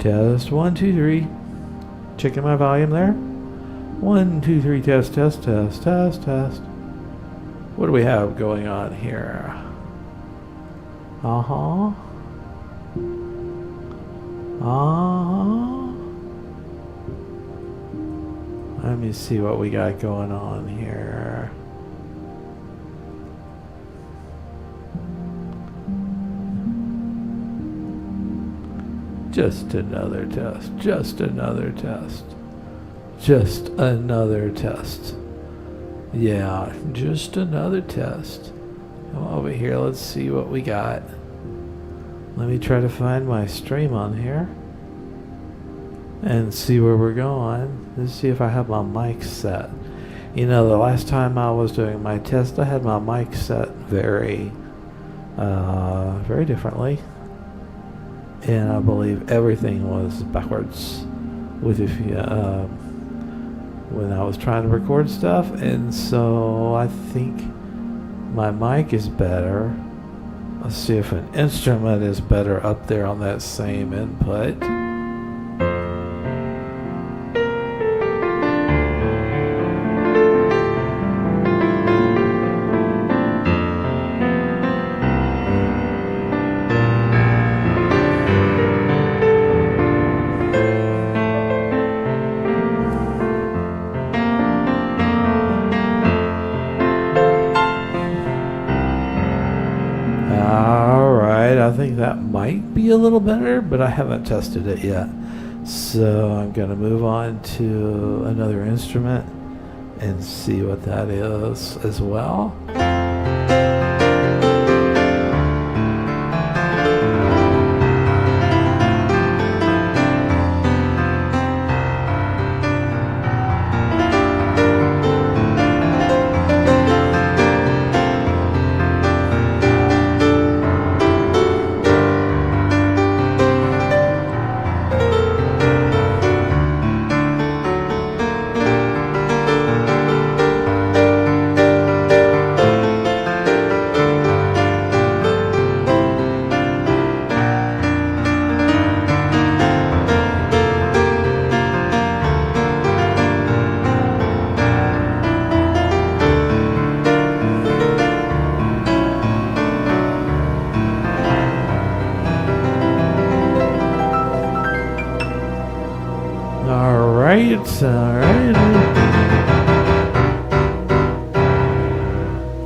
Test 1, 2, 3. Checking my volume there. 1, 2, 3. Test, test, test, test, test. What do we have going on here? Uh-huh. Let me see what we got going on here. Just another test. Just another test. Just another test. Yeah, just another test. Come over here, let's see what we got. Let me try to find my stream on here and see where we're going. Let's see if I have my mic set. You know, the last time I was doing my test, I had my mic set very differently. And I believe everything was backwards with when I was trying to record stuff. And so I think my mic is better. Let's see if an instrument is better up there on that same input. I think that might be a little better, but I haven't tested it yet. So I'm going to move on to another instrument and see what that is as well.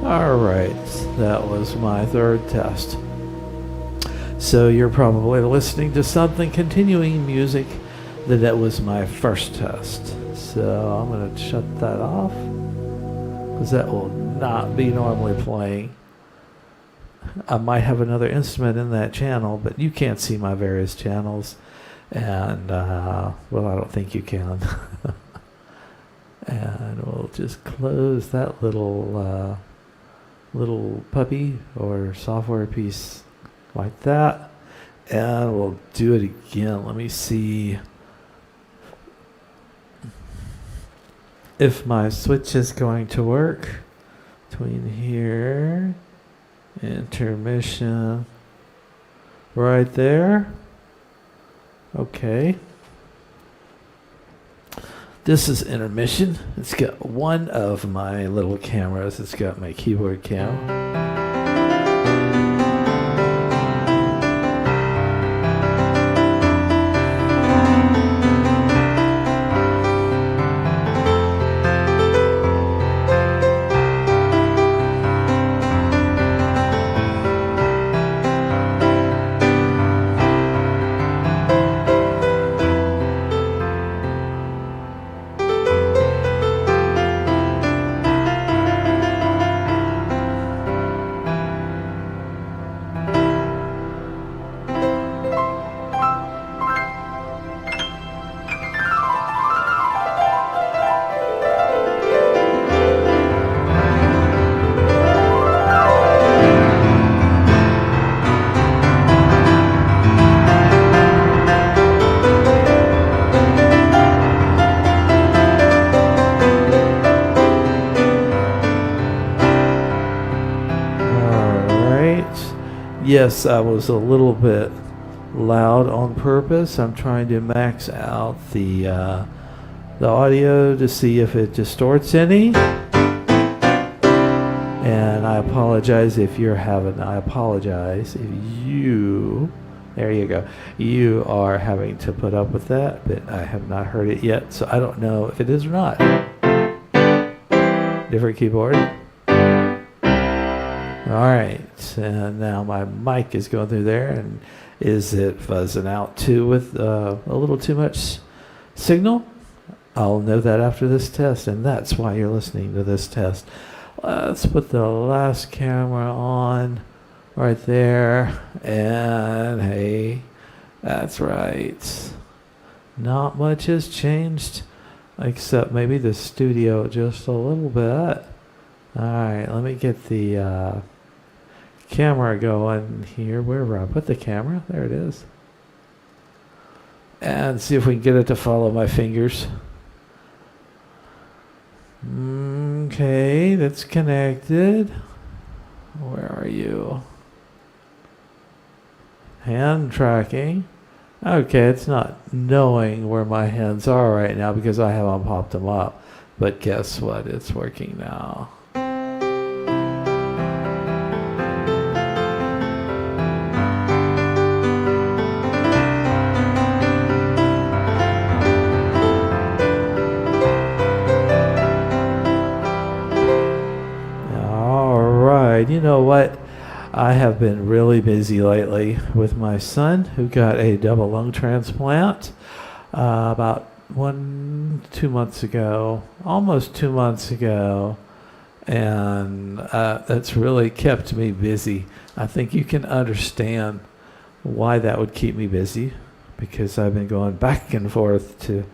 Alright, that was my third test. So you're probably listening to something continuing music that was my first test. So I'm going to shut that off because that will not be normally playing. I might have another instrument in that channel, but you can't see my various channels. And, well, I don't think you can. And we'll just close that little puppy or software piece like that. And we'll do it again. Let me see if my switch is going to work. Between here, intermission, right there. Okay. This is intermission. It's got one of my little cameras. It's got my keyboard cam. Yes, I was a little bit loud on purpose. I'm trying to max out the audio to see if it distorts any. And I apologize if you're I apologize if you, there you go, you are having to put up with that, but I have not heard it yet, so I don't know if it is or not. Different keyboard. Alright, and now my mic is going through there, and is it fuzzing out too with a little too much signal? I'll know that after this test, and that's why you're listening to this test. Let's put the last camera on right there, and hey, that's right. Not much has changed, except maybe the studio just a little bit. Alright, let me get the camera going here. Where did I put the camera? There it is. And see if we can get it to follow my fingers. Okay, that's connected. Where are you? Hand tracking. Okay, it's not knowing where my hands are right now because I haven't popped them up. But guess what? It's working now. You know what? I have been really busy lately with my son who got a double lung transplant about 2 months ago, almost 2 months ago. And that's really kept me busy. I think you can understand why that would keep me busy because I've been going back and forth to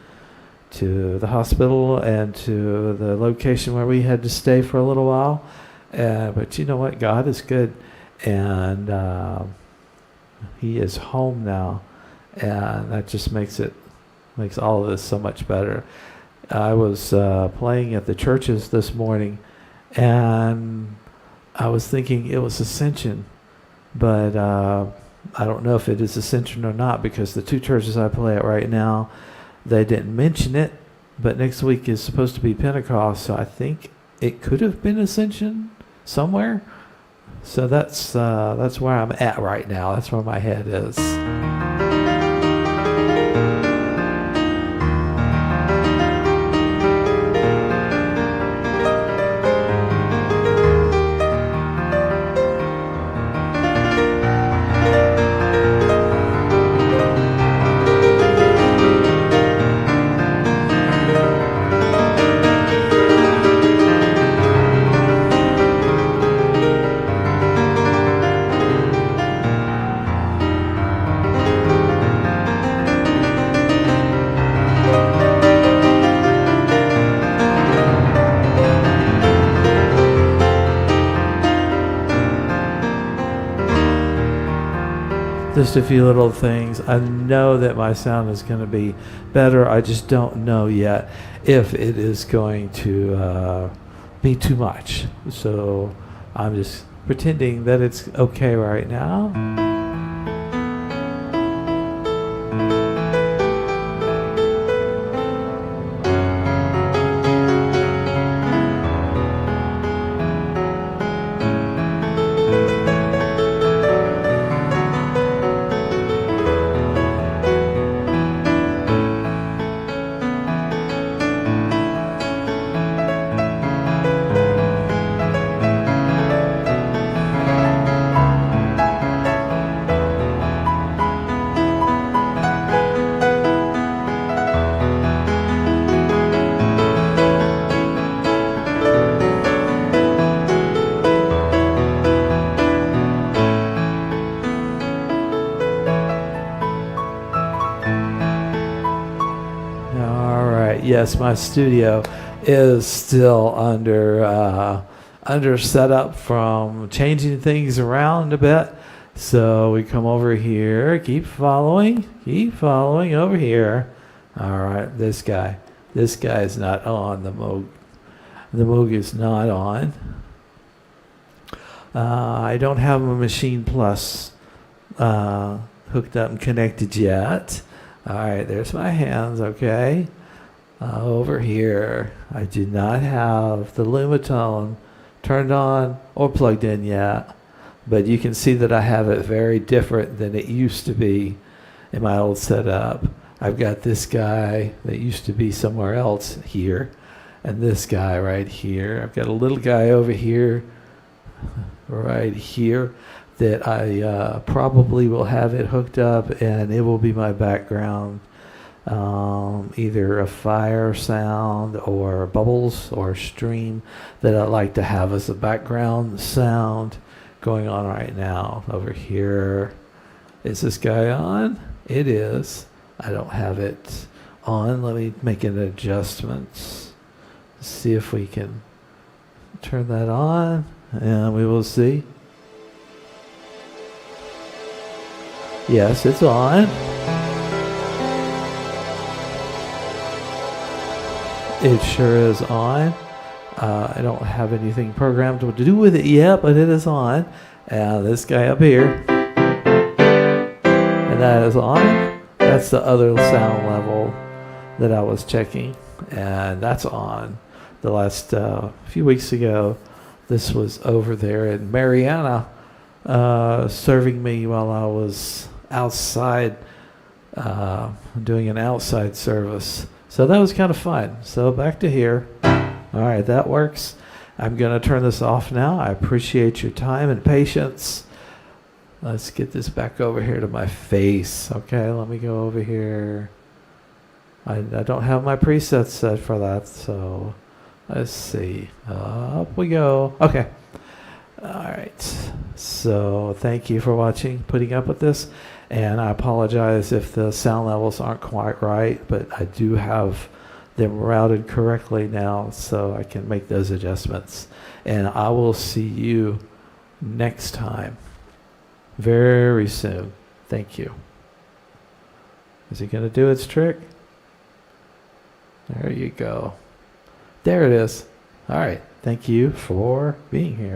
the hospital and to the location where we had to stay for a little while. But you know what? God is good, and He is home now, and that just makes all of this so much better. I was playing at the churches this morning, and I was thinking it was Ascension, but I don't know if it is Ascension or not because the two churches I play at right now, they didn't mention it, but next week is supposed to be Pentecost, so I think it could have been Ascension somewhere. So that's where I'm at right now. That's where my head is. Just a few little things. I know that my sound is going to be better. I just don't know yet if it is going to be too much. So I'm just pretending that it's okay right now. Yes, my studio is still under setup from changing things around a bit. So we come over here, keep following over here. All right, this guy is not on. The Moog is not on. I don't have a Machine Plus hooked up and connected yet. All right, there's my hands, okay? Over here, I do not have the Lumitone turned on or plugged in yet, but you can see that I have it very different than it used to be in my old setup. I've got this guy that used to be somewhere else here, and this guy right here. I've got a little guy over here, right here, that I probably will have it hooked up, and it will be my background, either a fire sound or bubbles or stream that I like to have as a background sound going on right now. Over here, is this guy on? It is. I don't have it on. Let me make an adjustment. See if we can turn that on, and we will see. Yes, it's on. It sure is on. I don't have anything programmed to do with it yet, but it is on. And this guy up here, and that is on. That's the other sound level that I was checking, and that's on. The last few weeks ago, this was over there in Mariana, serving me while I was outside doing an outside service. So that was kind of fun. So back to here. All right, that works. I'm going to turn this off now. I appreciate your time and patience. Let's get this back over here to my face. Okay, let me go over here. I don't have my presets set for that, so let's see. Up we go. Okay. All right. So thank you for watching, putting up with this. And I apologize if the sound levels aren't quite right, but I do have them routed correctly now, so I can make those adjustments. And I will see you next time very soon. Thank you. Is it going to do its trick? There you go. There it is. All right. Thank you for being here.